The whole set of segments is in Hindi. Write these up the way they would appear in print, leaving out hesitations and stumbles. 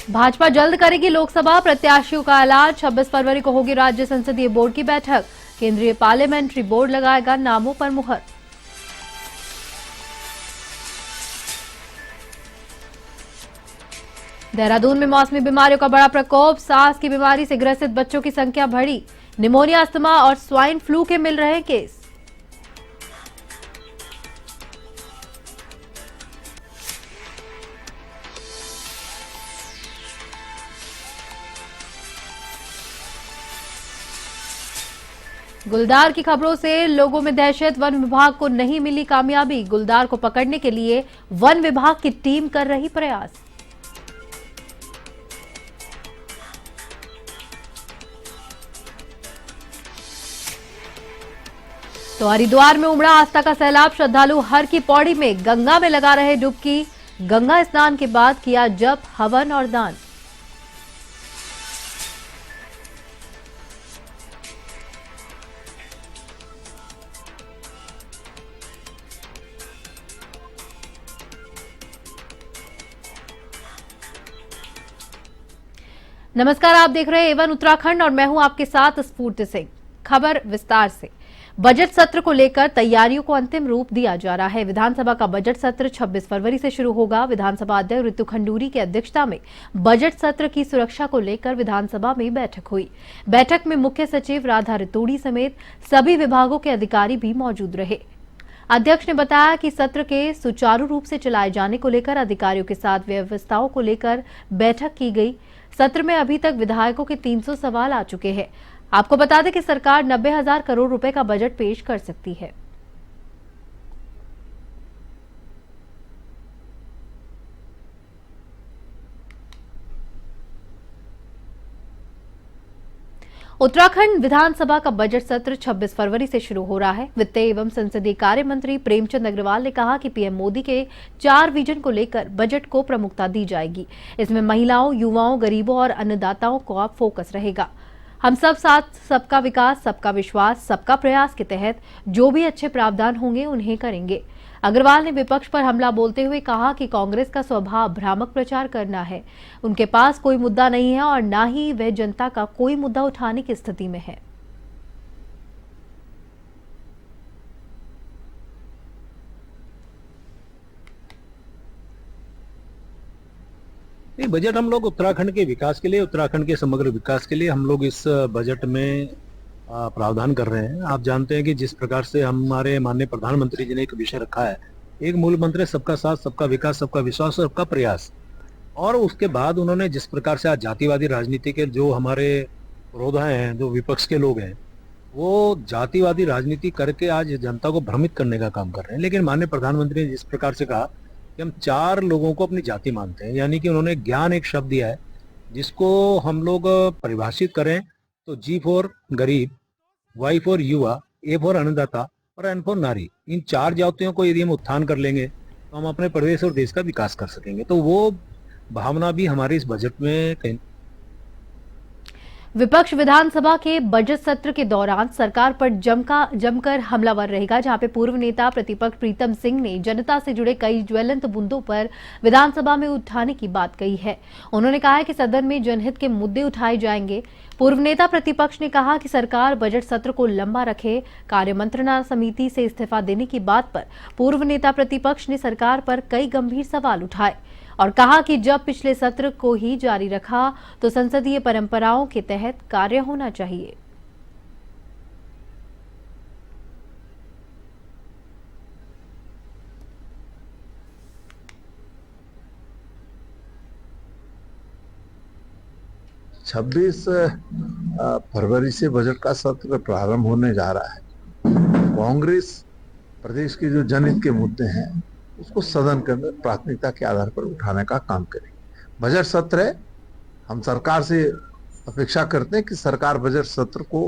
भाजपा जल्द करेगी लोकसभा प्रत्याशियों का ऐलान। 26 फरवरी को होगी राज्य संसदीय बोर्ड की बैठक। केंद्रीय पार्लियामेंट्री बोर्ड लगाएगा नामों पर मुहर। देहरादून में मौसमी बीमारियों का बड़ा प्रकोप। सांस की बीमारी से ग्रसित बच्चों की संख्या बढ़ी। निमोनिया, अस्थमा और स्वाइन फ्लू के मिल रहे केस। गुलदार की खबरों से लोगों में दहशत। वन विभाग को नहीं मिली कामयाबी। गुलदार को पकड़ने के लिए वन विभाग की टीम कर रही प्रयास। तो हरिद्वार में उमड़ा आस्था का सैलाब। श्रद्धालु हर की पौड़ी में गंगा में लगा रहे डुबकी। गंगा स्नान के बाद किया जप, हवन और दान। नमस्कार, आप देख रहे हैं एवन उत्तराखंड और मैं हूं आपके साथ स्फूर्ति सिंह। खबर विस्तार से। बजट सत्र को लेकर तैयारियों को अंतिम रूप दिया जा रहा है। विधानसभा का बजट सत्र 26 फरवरी से शुरू होगा। विधानसभा अध्यक्ष ऋतु खंडूरी की अध्यक्षता में बजट सत्र की सुरक्षा को लेकर विधानसभा में बैठक हुई। बैठक में मुख्य सचिव राधा रितोड़ी समेत सभी विभागों के अधिकारी भी मौजूद रहे। अध्यक्ष ने बताया कि सत्र के सुचारू रूप से चलाए जाने को लेकर अधिकारियों के साथ व्यवस्थाओं को लेकर बैठक की गई। सत्र में अभी तक विधायकों के 300 सवाल आ चुके हैं। आपको बता दें कि सरकार 90,000 करोड़ रुपए का बजट पेश कर सकती है। उत्तराखंड विधानसभा का बजट सत्र 26 फरवरी से शुरू हो रहा है। वित्त एवं संसदीय कार्य मंत्री प्रेमचंद अग्रवाल ने कहा कि पीएम मोदी के 4 विजन को लेकर बजट को प्रमुखता दी जाएगी। इसमें महिलाओं, युवाओं, गरीबों और अन्नदाताओं का फोकस रहेगा। हम सब साथ, सबका विकास, सबका विश्वास, सबका प्रयास के तहत जो भी अच्छे प्रावधान होंगे उन्हें करेंगे। अग्रवाल ने विपक्ष पर हमला बोलते हुए कहा कि कांग्रेस का स्वभाव भ्रामक प्रचार करना है। उनके पास कोई मुद्दा नहीं है और न ही वह जनता का कोई मुद्दा उठाने की स्थिति में है। ये बजट हम लोग उत्तराखंड के विकास के लिए, उत्तराखंड के समग्र विकास के लिए हम लोग इस बजट में प्रावधान कर रहे हैं। आप जानते हैं कि जिस प्रकार से हमारे माननीय प्रधानमंत्री जी ने एक विषय रखा है, एक मूल मंत्र है सबका साथ, सबका विकास, सबका विश्वास और सबका प्रयास। और उसके बाद उन्होंने जिस प्रकार से आज जातिवादी राजनीति के जो हमारे विरोधाएं हैं, जो विपक्ष के लोग हैं, वो जातिवादी राजनीति करके आज जनता को भ्रमित करने का काम कर रहे हैं। लेकिन माननीय प्रधानमंत्री ने जिस प्रकार से कहा कि हम 4 लोगों को अपनी जाति मानते हैं, यानी कि उन्होंने ज्ञान एक शब्द दिया है जिसको हम लोग परिभाषित करें तो जी फॉर गरीब, वाई फॉर युवा, ए फॉर अन्नदाता और एन फॉर नारी। इन 4 जातियों को यदि हम उत्थान कर लेंगे तो हम अपने प्रदेश और देश का विकास कर सकेंगे। तो वो भावना भी हमारे इस बजट में कहीं। विपक्ष विधानसभा के बजट सत्र के दौरान सरकार पर जमकर हमलावर रहेगा, जहां पे पूर्व नेता प्रतिपक्ष प्रीतम सिंह ने जनता से जुड़े कई ज्वलंत मुद्दों पर विधानसभा में उठाने की बात कही है। उन्होंने कहा है कि सदन में जनहित के मुद्दे उठाए जाएंगे। पूर्व नेता प्रतिपक्ष ने कहा कि सरकार बजट सत्र को लंबा रखे। कार्य मंत्रणा समिति से इस्तीफा देने की बात पर पूर्व नेता प्रतिपक्ष ने सरकार पर कई गंभीर सवाल उठाए और कहा कि जब पिछले सत्र को ही जारी रखा तो संसदीय परंपराओं के तहत कार्य होना चाहिए। छब्बीस फरवरी से बजट का सत्र प्रारंभ होने जा रहा है। कांग्रेस प्रदेश के जो जनहित के मुद्दे हैं उसको सदन के अंदर प्राथमिकता के आधार पर उठाने का काम करेगी। बजट सत्र है, हम सरकार से अपेक्षा करते हैं कि सरकार बजट सत्र को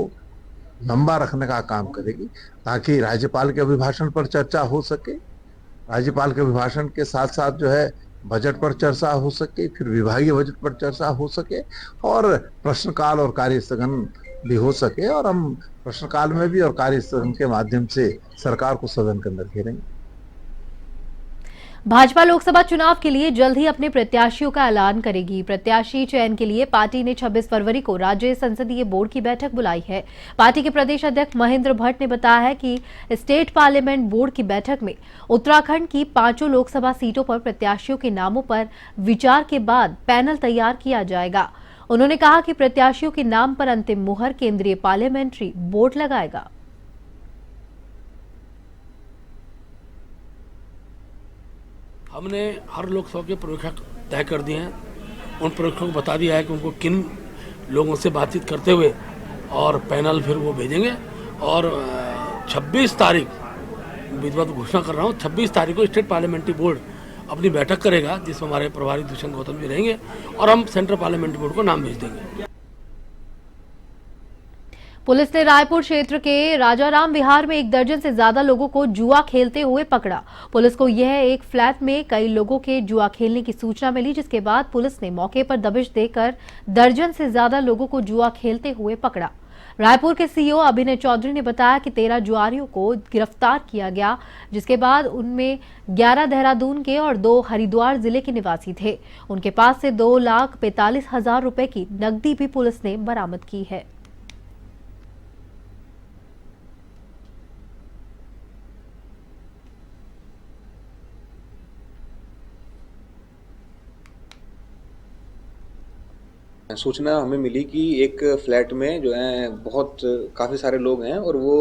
लंबा रखने का काम करेगी ताकि राज्यपाल के अभिभाषण पर चर्चा हो सके, राज्यपाल के अभिभाषण के साथ साथ जो है बजट पर चर्चा हो सके, फिर विभागीय बजट पर चर्चा हो सके और प्रश्नकाल और कार्य स्थगन भी हो सके। और हम प्रश्नकाल में भी और कार्य स्थगन के माध्यम से सरकार को सदन के अंदर घेरेंगे। भाजपा लोकसभा चुनाव के लिए जल्द ही अपने प्रत्याशियों का ऐलान करेगी। प्रत्याशी चयन के लिए पार्टी ने 26 फरवरी को राज्य संसदीय बोर्ड की बैठक बुलाई है। पार्टी के प्रदेश अध्यक्ष महेंद्र भट्ट ने बताया है कि स्टेट पार्लियामेंट बोर्ड की बैठक में उत्तराखंड की 5 लोकसभा सीटों पर प्रत्याशियों के नामों पर विचार के बाद पैनल तैयार किया जाएगा। उन्होंने कहा कि प्रत्याशियों के नाम पर अंतिम मुहर केंद्रीय पार्लियामेंट्री बोर्ड लगाएगा। हमने हर लोकसभा के प्रेक्षक तय कर दिए हैं। उन प्रेक्षकों को बता दिया है कि उनको किन लोगों से बातचीत करते हुए और पैनल फिर वो भेजेंगे। और 26 तारीख विधिवत घोषणा कर रहा हूँ, 26 तारीख को स्टेट पार्लियामेंट्री बोर्ड अपनी बैठक करेगा, जिसमें हमारे प्रभारी दुष्यंत गौतम जी रहेंगे और हम सेंट्रल पार्लियामेंट्री बोर्ड को नाम भेज देंगे। पुलिस ने रायपुर क्षेत्र के राजाराम विहार में 1 दर्जन से ज्यादा लोगों को जुआ खेलते हुए पकड़ा। पुलिस को यह एक फ्लैट में कई लोगों के जुआ खेलने की सूचना मिली, जिसके बाद पुलिस ने मौके पर दबिश देकर दर्जन से ज्यादा लोगों को जुआ खेलते हुए पकड़ा। रायपुर के सीईओ अभिनय चौधरी ने बताया कि 13 जुआरियों को गिरफ्तार किया गया, जिसके बाद उनमें 11 देहरादून के और 2 हरिद्वार जिले के निवासी थे। उनके पास से 2,45,000 रुपए की नकदी भी पुलिस ने बरामद की है। सूचना हमें मिली कि एक फ्लैट में जो है बहुत काफ़ी सारे लोग हैं और वो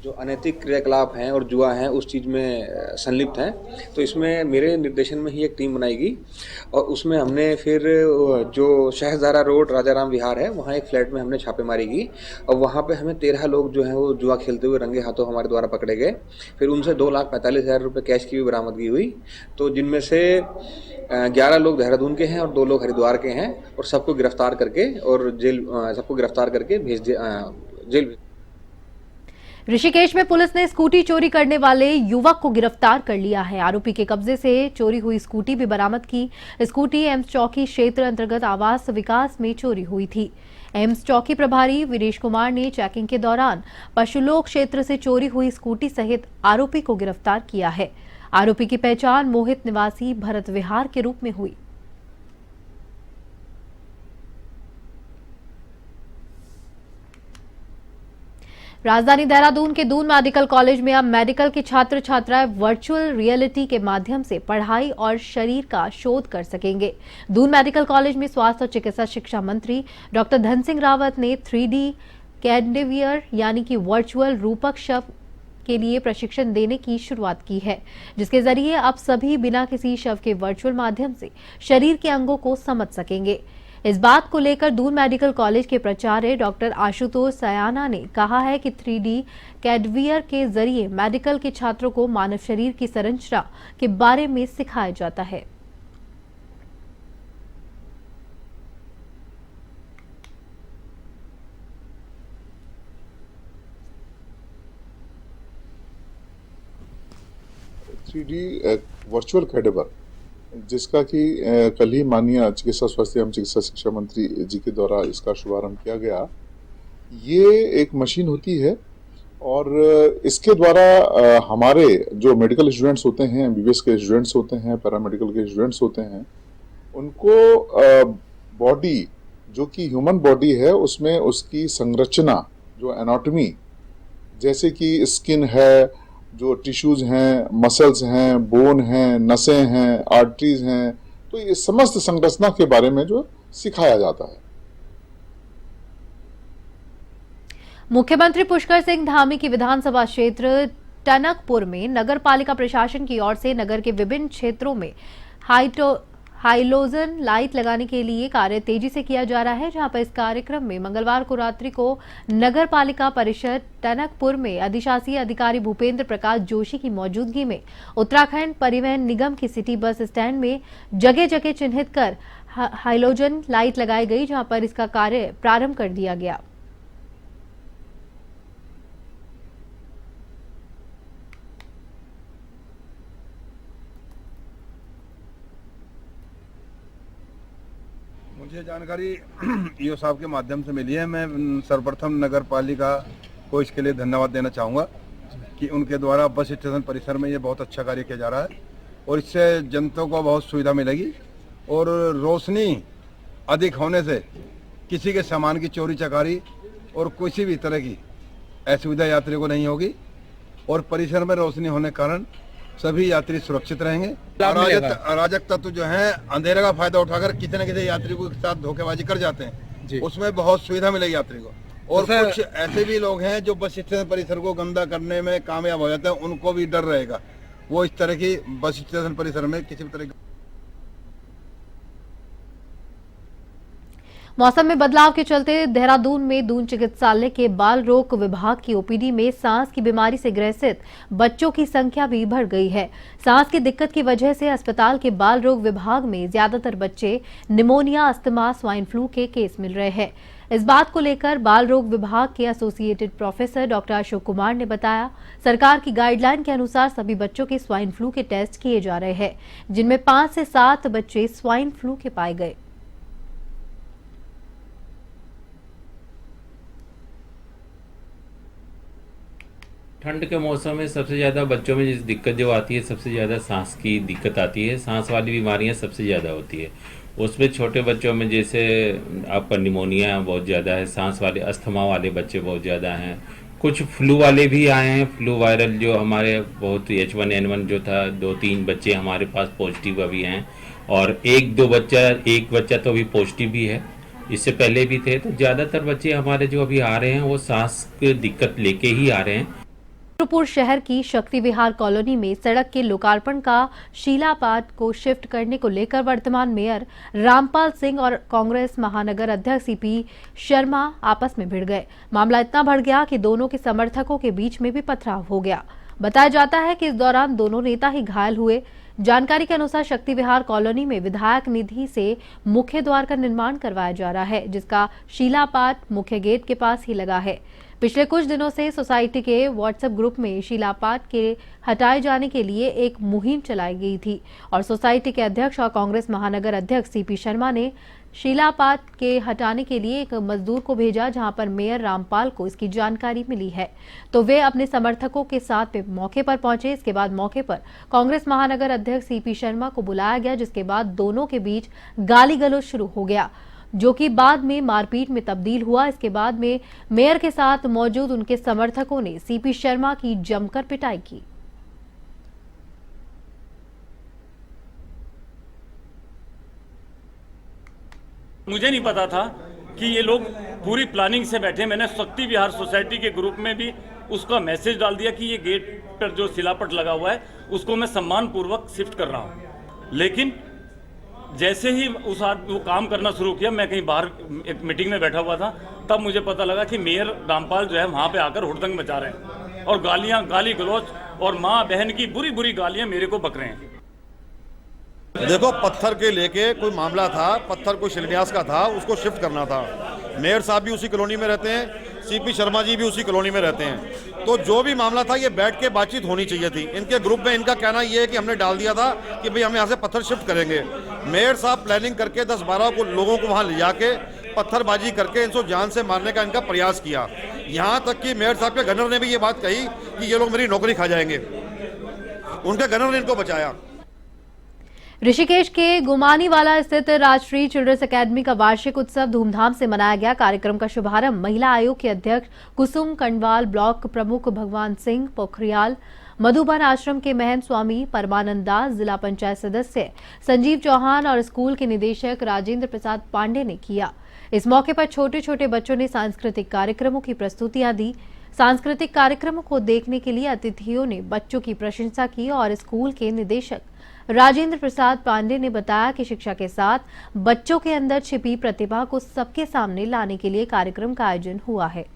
जो अनैतिक क्रियाकलाप हैं और जुआ हैं उस चीज़ में संलिप्त हैं। तो इसमें मेरे निर्देशन में ही एक टीम बनाएगी और उसमें हमने फिर जो शहजारा रोड राजाराम विहार है वहाँ एक फ्लैट में हमने छापेमारी की और वहाँ पे हमें 13 लोग जो हैं वो जुआ खेलते हुए रंगे हाथों हमारे द्वारा पकड़े गए। फिर उनसे 2,45,000 रुपये कैश की भी बरामदगी हुई। तो जिनमें से 11 लोग देहरादून के हैं और 2 लोग हरिद्वार के हैं और सबको गिरफ्तार करके जेल। ऋषिकेश में पुलिस ने स्कूटी चोरी करने वाले युवक को गिरफ्तार कर लिया है। आरोपी के कब्जे से चोरी हुई स्कूटी भी बरामद की। स्कूटी एम्स चौकी क्षेत्र अंतर्गत आवास विकास में चोरी हुई थी। एम्स चौकी प्रभारी वीरेश कुमार ने चेकिंग के दौरान पशुलोक क्षेत्र से चोरी हुई स्कूटी सहित आरोपी को गिरफ्तार किया है। आरोपी की पहचान मोहित निवासी भरत विहार के रूप में हुई। राजधानी देहरादून के दून मेडिकल कॉलेज में अब मेडिकल के छात्र छात्राएं वर्चुअल रियलिटी के माध्यम से पढ़ाई और शरीर का शोध कर सकेंगे। दून मेडिकल कॉलेज में स्वास्थ्य और चिकित्सा शिक्षा मंत्री डॉक्टर धन सिंह रावत ने 3D कैडवियर यानी कि वर्चुअल रूपक शव के लिए प्रशिक्षण देने की शुरुआत की है, जिसके जरिए अब सभी बिना किसी शव के वर्चुअल माध्यम से शरीर के अंगों को समझ सकेंगे। इस बात को लेकर दून मेडिकल कॉलेज के प्राचार्य डॉक्टर आशुतोष सयाना ने कहा है कि 3D कैडवियर के जरिए मेडिकल के छात्रों को मानव शरीर की संरचना के बारे में सिखाया जाता है। वर्चुअल कैडेवर जिसका कि कल ही माननीय चिकित्सा स्वास्थ्य एवं चिकित्सा शिक्षा मंत्री जी के द्वारा इसका शुभारंभ किया गया। ये एक मशीन होती है और इसके द्वारा हमारे जो मेडिकल स्टूडेंट्स होते हैं, एमबीबीएस के स्टूडेंट्स होते हैं, पैरामेडिकल के स्टूडेंट्स होते हैं, उनको बॉडी जो कि ह्यूमन बॉडी है उसमें उसकी संरचना जो एनाटॉमी, जैसे कि स्किन है, जो टिश्यूज हैं, मसल्स हैं, बोन हैं, नसें हैं, आर्टरीज हैं, तो ये समस्त संरचना के बारे में जो सिखाया जाता है। मुख्यमंत्री पुष्कर सिंह धामी की विधानसभा क्षेत्र टनकपुर में नगर पालिका प्रशासन की ओर से नगर के विभिन्न क्षेत्रों में हाइलोजन लाइट लगाने के लिए कार्य तेजी से किया जा रहा है, जहां पर इस कार्यक्रम में मंगलवार को रात्रि को नगर पालिका परिषद टनकपुर में अधिशासी अधिकारी भूपेंद्र प्रकाश जोशी की मौजूदगी में उत्तराखंड परिवहन निगम की सिटी बस स्टैंड में जगह जगह चिन्हित कर हाइलोजन लाइट लगाई गई, जहां पर इसका कार्य प्रारंभ कर दिया गया। मुझे जानकारी ईओ साहब के माध्यम से मिली है। मैं सर्वप्रथम नगर पालिका को इसके लिए धन्यवाद देना चाहूँगा कि उनके द्वारा बस स्टेशन परिसर में ये बहुत अच्छा कार्य किया जा रहा है और इससे जनता को बहुत सुविधा मिलेगी और रोशनी अधिक होने से किसी के सामान की चोरी चकारी और किसी भी तरह की असुविधा यात्री को नहीं होगी और परिसर में रोशनी होने के कारण सभी यात्री सुरक्षित रहेंगे। अराजक तत्व जो है अंधेरे का फायदा उठाकर किसी न किसी यात्री के साथ धोखेबाजी कर जाते हैं, उसमें बहुत सुविधा मिलेगी यात्री को। और कुछ ऐसे भी लोग हैं जो बस स्टेशन परिसर को गंदा करने में कामयाब हो जाते हैं, उनको भी डर रहेगा, वो इस तरह की बस स्टेशन परिसर में किसी भी तरह की। मौसम में बदलाव के चलते देहरादून में दून चिकित्सालय के बाल रोग विभाग की ओपीडी में सांस की बीमारी से ग्रसित बच्चों की संख्या भी बढ़ गई है। सांस की दिक्कत की वजह से अस्पताल के बाल रोग विभाग में ज्यादातर बच्चे निमोनिया, अस्थमा, स्वाइन फ्लू के केस मिल रहे हैं। इस बात को लेकर बाल रोग विभाग के associated professor doctor Ashok Kumar ने बताया, सरकार की गाइडलाइन के अनुसार सभी बच्चों के स्वाइन फ्लू के टेस्ट किए जा रहे हैं, जिनमें 5 से 7 बच्चे स्वाइन फ्लू के पाए गए। ठंड के मौसम में सबसे ज़्यादा बच्चों में जिस दिक्कत जो आती है, सबसे ज़्यादा सांस की दिक्कत आती है। सांस वाली बीमारियां सबसे ज़्यादा होती है। उसमें छोटे बच्चों में जैसे आपका निमोनिया बहुत ज़्यादा है, सांस वाले अस्थमा वाले बच्चे बहुत ज़्यादा हैं, कुछ फ्लू वाले भी आए हैं। फ्लू वायरल जो हमारे बहुत H1N1 जो था, 2-3 बच्चे हमारे पास पॉजिटिव अभी हैं और एक बच्चा तो अभी पॉजिटिव भी है, इससे पहले भी थे। तो ज़्यादातर बच्चे हमारे जो अभी आ रहे हैं वो सांस की दिक्कत लेके ही आ रहे हैं। रुद्रपुर शहर की शक्ति विहार कॉलोनी में सड़क के लोकार्पण का शिलापाट को शिफ्ट करने को लेकर वर्तमान मेयर रामपाल सिंह और कांग्रेस महानगर अध्यक्ष सीपी शर्मा आपस में भिड़ गए। मामला इतना बढ़ गया कि दोनों के समर्थकों के बीच में भी पथराव हो गया। बताया जाता है कि इस दौरान दोनों नेता ही घायल हुए। जानकारी के अनुसार शक्ति विहार कॉलोनी में विधायक निधि से मुख्य द्वार का निर्माण करवाया जा रहा है, जिसका शिलापाट मुख्य गेट के पास ही लगा है। पिछले कुछ दिनों से सोसाइटी के व्हाट्सएप ग्रुप में शिलापाट के हटाए जाने के लिए एक मुहिम चलाई गई थी और सोसाइटी के अध्यक्ष और कांग्रेस महानगर अध्यक्ष सीपी शर्मा ने शिलापाट के हटाने के लिए एक मजदूर को भेजा, जहां पर मेयर रामपाल को इसकी जानकारी मिली है तो वे अपने समर्थकों के साथ मौके पर पहुंचे। इसके बाद मौके पर कांग्रेस महानगर अध्यक्ष सीपी शर्मा को बुलाया गया, जिसके बाद दोनों के बीच गाली गलौज शुरू हो गया, जो कि बाद में मारपीट में तब्दील हुआ। इसके बाद में मेयर के साथ मौजूद उनके समर्थकों ने सीपी शर्मा की जमकर पिटाई की। मुझे नहीं पता था कि ये लोग पूरी प्लानिंग से बैठे। मैंने शक्ति विहार सोसाइटी के ग्रुप में भी उसका मैसेज डाल दिया कि ये गेट पर जो शिलापट लगा हुआ है उसको मैं सम्मान पूर्वक शिफ्ट कर रहा हूँ। लेकिन जैसे ही उस आदमी वो काम करना शुरू किया, मैं कहीं बाहर एक मीटिंग में बैठा हुआ था, तब मुझे पता लगा कि मेयर रामपाल जो है वहाँ पे आकर हुड़दंग मचा रहे हैं और गाली गलौज और माँ बहन की बुरी बुरी गालियाँ मेरे को बक रहे हैं। देखो, पत्थर के लेके कोई मामला था, पत्थर कोई शिलान्यास का था, उसको शिफ्ट करना था। मेयर साहब भी उसी कॉलोनी में रहते हैं, सीपी शर्मा जी भी उसी कॉलोनी में रहते हैं, तो जो भी मामला था ये बैठ के बातचीत होनी चाहिए थी। इनके ग्रुप में इनका कहना ये है कि हमने डाल दिया था कि भाई हम यहाँ से पत्थर शिफ्ट करेंगे। मेयर साहब प्लानिंग करके 10-12 लोगों को वहाँ ले जाके पत्थरबाजी करके इनको जान से मारने का इनका प्रयास किया। यहाँ तक कि मेयर साहब के गनर ने भी ये बात कही कि ये लोग मेरी नौकरी खा जाएंगे। उनके गनर ने इनको बचाया। ऋषिकेश के गुमानीवाला स्थित राजश्री चिल्ड्रंस अकेडमी का वार्षिक उत्सव धूमधाम से मनाया गया। कार्यक्रम का शुभारंभ महिला आयोग की अध्यक्ष कुसुम कंडवाल, ब्लॉक प्रमुख भगवान सिंह पोखरियाल, मधुबन आश्रम के महंत स्वामी परमानंद दास, जिला पंचायत सदस्य संजीव चौहान और स्कूल के निदेशक राजेंद्र प्रसाद पांडे ने किया। इस मौके पर छोटे छोटे बच्चों ने सांस्कृतिक कार्यक्रमों की प्रस्तुतियां दी। सांस्कृतिक कार्यक्रमों को देखने के लिए अतिथियों ने बच्चों की प्रशंसा की और स्कूल के निदेशक राजेंद्र प्रसाद पांडे ने बताया कि शिक्षा के साथ बच्चों के अंदर छिपी प्रतिभा को सबके सामने लाने के लिए कार्यक्रम का आयोजन हुआ है।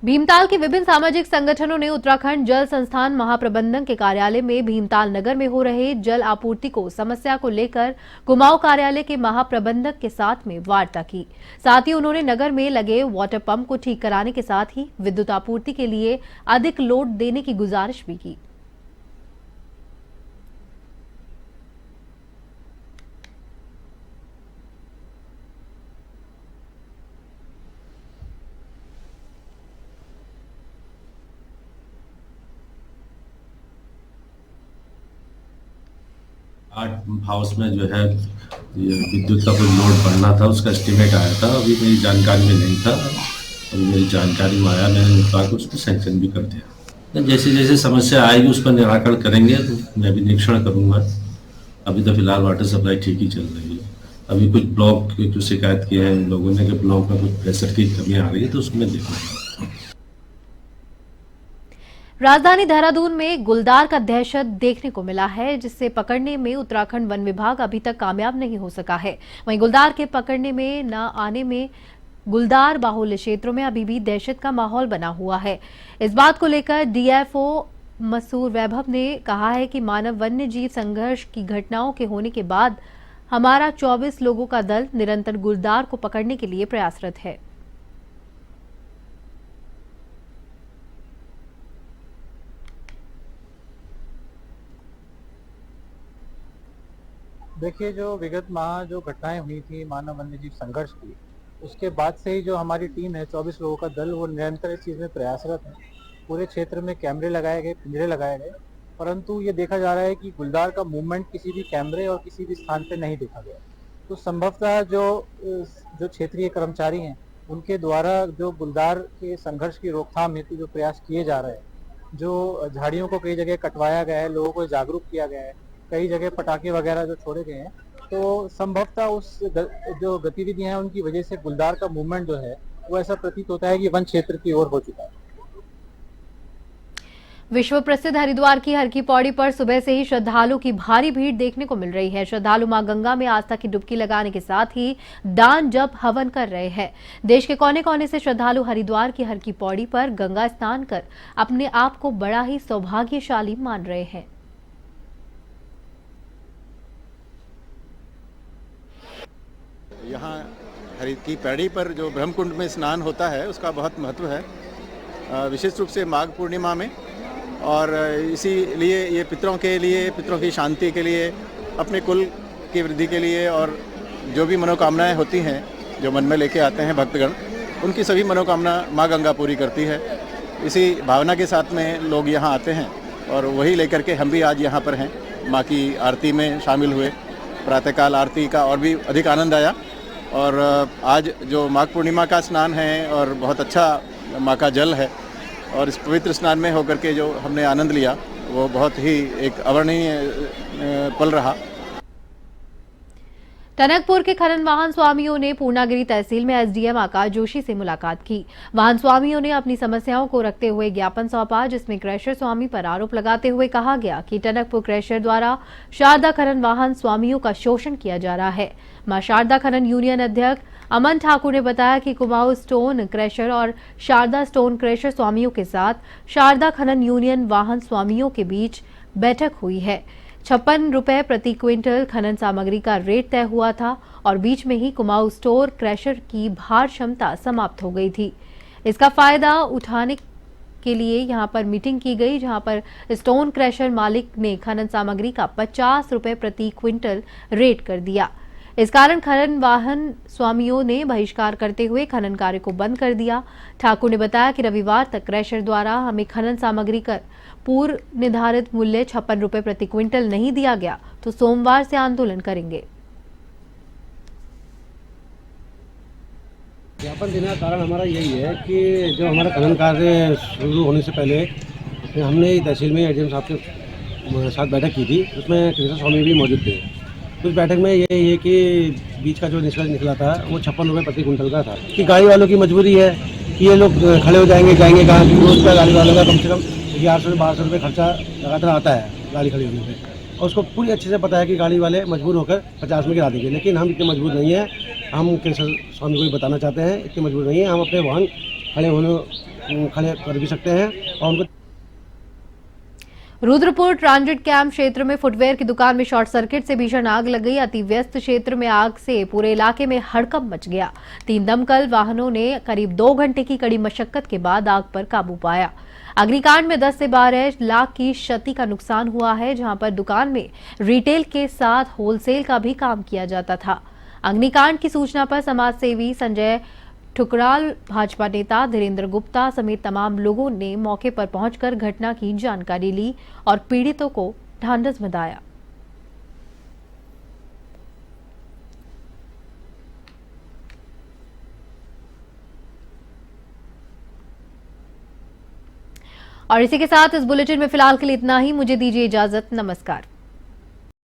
भीमताल के विभिन्न सामाजिक संगठनों ने उत्तराखंड जल संस्थान महाप्रबंधक के कार्यालय में भीमताल नगर में हो रहे जल आपूर्ति को समस्या को लेकर कुमाऊं कार्यालय के महाप्रबंधक के साथ में वार्ता की। साथ ही उन्होंने नगर में लगे वाटर पंप को ठीक कराने के साथ ही विद्युत आपूर्ति के लिए अधिक लोड देने की गुजारिश भी की। आर्ट हाउस में जो है ये विद्युत का कोई लोड बढ़ना था, उसका एस्टीमेट आया था। अभी मेरी जानकारी में नहीं था, अभी मेरी जानकारी में आया, मैंने निपटा के उसको सैंक्शन भी कर दिया। जैसे जैसे समस्या आएगी उस पर निराकरण करेंगे, तो मैं भी निरीक्षण करूँगा। अभी तो फिलहाल वाटर सप्लाई ठीक ही चल रही है। अभी कुछ ब्लॉक की जो शिकायत की है लोगों ने कि ब्लॉक में कुछ प्रेशर की कमी आ रही है, तो उसमें देखना। राजधानी देहरादून में गुलदार का दहशत देखने को मिला है, जिससे पकड़ने में उत्तराखंड वन विभाग अभी तक कामयाब नहीं हो सका है। वहीं गुलदार के पकड़ने में न आने में गुलदार बाहुल्य क्षेत्रों में अभी भी दहशत का माहौल बना हुआ है। इस बात को लेकर डीएफओ मसूर वैभव ने कहा है कि मानव वन्य जीव संघर्ष की घटनाओं के होने के बाद हमारा 24 लोगों का दल निरंतर गुलदार को पकड़ने के लिए प्रयासरत है। देखिए, जो विगत माह जो घटनाएं हुई थी मानव वन्यजीव संघर्ष की, उसके बाद से ही जो हमारी टीम है 24 लोगों का दल, वो निरंतर इस चीज़ में प्रयासरत है। पूरे क्षेत्र में कैमरे लगाए गए, पिंजरे लगाए गए, परंतु ये देखा जा रहा है कि गुलदार का मूवमेंट किसी भी कैमरे और किसी भी स्थान पे नहीं देखा गया। तो संभवतः जो क्षेत्रीय कर्मचारी हैं उनके द्वारा जो गुलदार के संघर्ष की रोकथाम हेतु जो प्रयास किए जा रहे हैं, जो झाड़ियों को कई जगह कटवाया गया है, लोगों को जागरूक किया गया है, कई जगह पटाखे वगैरह जो छोड़े गए हैं, तो संभवतः उस जो गतिविधियां हैं उनकी वजह से गुलदार का मूवमेंट जो है वो ऐसा प्रतीत होता है कि वन क्षेत्र की ओर हो चुका है। विश्व प्रसिद्ध हरिद्वार की हर की पौड़ी पर सुबह से ही श्रद्धालु की भारी भीड़ देखने को मिल रही है। श्रद्धालु मां गंगा में आस्था की डुबकी लगाने के साथ ही दान जप हवन कर रहे हैं। देश के कोने कोने से श्रद्धालु हरिद्वार की हर की पौड़ी पर गंगा स्नान कर अपने आप को बड़ा ही सौभाग्यशाली मान रहे हैं। यहाँ हर की पौड़ी पर जो ब्रह्मकुंड में स्नान होता है उसका बहुत महत्व है, विशेष रूप से माघ पूर्णिमा में। और इसीलिए ये पितरों के लिए, पितरों की शांति के लिए, अपने कुल की वृद्धि के लिए और जो भी मनोकामनाएं होती हैं जो मन में लेके आते हैं भक्तगण, उनकी सभी मनोकामना माँ गंगा पूरी करती है। इसी भावना के साथ में लोग यहाँ आते हैं और वही लेकर के हम भी आज यहाँ पर हैं। माँ की आरती में शामिल हुए, प्रातःकाल आरती का और भी अधिक आनंद आया। और आज जो माघ पूर्णिमा का स्नान है और बहुत अच्छा माँ का जल है, और इस पवित्र स्नान में होकर के जो हमने आनंद लिया वो बहुत ही एक अवर्णनीय पल रहा। टनकपुर के खनन वाहन स्वामियों ने पूर्णागिरी तहसील में एसडीएम आकाश जोशी से मुलाकात की। वाहन स्वामियों ने अपनी समस्याओं को रखते हुए ज्ञापन सौंपा, जिसमें क्रैशर स्वामी पर आरोप लगाते हुए कहा गया कि टनकपुर क्रैशर द्वारा शारदा खनन वाहन स्वामियों का शोषण किया जा रहा है। मां शारदा खनन यूनियन अध्यक्ष अमन ठाकुर ने बताया कि कुमाऊं स्टोन क्रैशर और शारदा स्टोन क्रैशर स्वामियों के साथ शारदा खनन यूनियन वाहन स्वामियों के बीच बैठक हुई है। 56 रुपए प्रति क्विंटल खनन सामग्री का रेट तय हुआ था और बीच में ही कुमाऊं स्टोर क्रैशर की भार क्षमता समाप्त हो गई थी। इसका फायदा उठाने के लिए यहां पर मीटिंग की गई, जहां पर स्टोन क्रैशर मालिक ने खनन सामग्री का 50 रुपए प्रति क्विंटल रेट कर दिया। इस कारण खनन वाहन स्वामियों ने बहिष्कार करते हुए खनन कार्य को बंद कर दिया। ठाकुर ने बताया कि रविवार तक क्रैशर द्वारा हमें खनन सामग्री का पूर्व निर्धारित मूल्य 56 रुपए प्रति क्विंटल नहीं दिया गया तो सोमवार से आंदोलन करेंगे। ज्ञापन देने का कारण हमारा यही है कि जो हमारा खनन कार्य शुरू होने से पहले हमने तहसील में एडीएम साहब के साथ बैठक की थी, उसमें कृष्ण स्वामी भी मौजूद थे। उस बैठक में यही है कि बीच का जो निष्कर्ष निकला था वो 56 रुपये प्रति कुंटल का था कि गाड़ी वालों की मजबूरी है कि ये लोग खड़े हो जाएंगे कहाँ, क्योंकि रोज का गाड़ी वालों का कम से कम 1100 से 1200 रुपये खर्चा लगातार आता है गाड़ी खड़ी होने पर। और उसको पूरी अच्छे से पता है कि गाड़ी वाले मजबूर होकर 50 में गिरा देंगे, लेकिन हम इतने मजबूर नहीं हैं। हम कृष्ण स्वामी को भी बताना चाहते हैं, इतने मजबूर नहीं है। हम अपने वाहन खड़े होने खड़े कर भी सकते हैं और उनको रुद्रपुर ट्रांजिट कैंप क्षेत्र में फुटवेयर की दुकान में शॉर्ट सर्किट से भीषण आग लग गई। अति व्यस्त क्षेत्र में आग से पूरे इलाके में हड़कंप मच गया। 3 दमकल वाहनों ने करीब 2 घंटे की कड़ी मशक्कत के बाद आग पर काबू पाया। अग्निकांड में 10 से 12 लाख की क्षति का नुकसान हुआ है, जहां पर दुकान में रिटेल के साथ होलसेल का भी काम किया जाता था। अग्निकांड की सूचना पर समाज सेवी संजय ठुकराल, भाजपा नेता धीरेन्द्र गुप्ता समेत तमाम लोगों ने मौके पर पहुंचकर घटना की जानकारी ली और पीड़ितों को ढांढस बंधाया। और इसी के साथ इस बुलेटिन में फिलहाल के लिए इतना ही। मुझे दीजिए इजाजत। नमस्कार।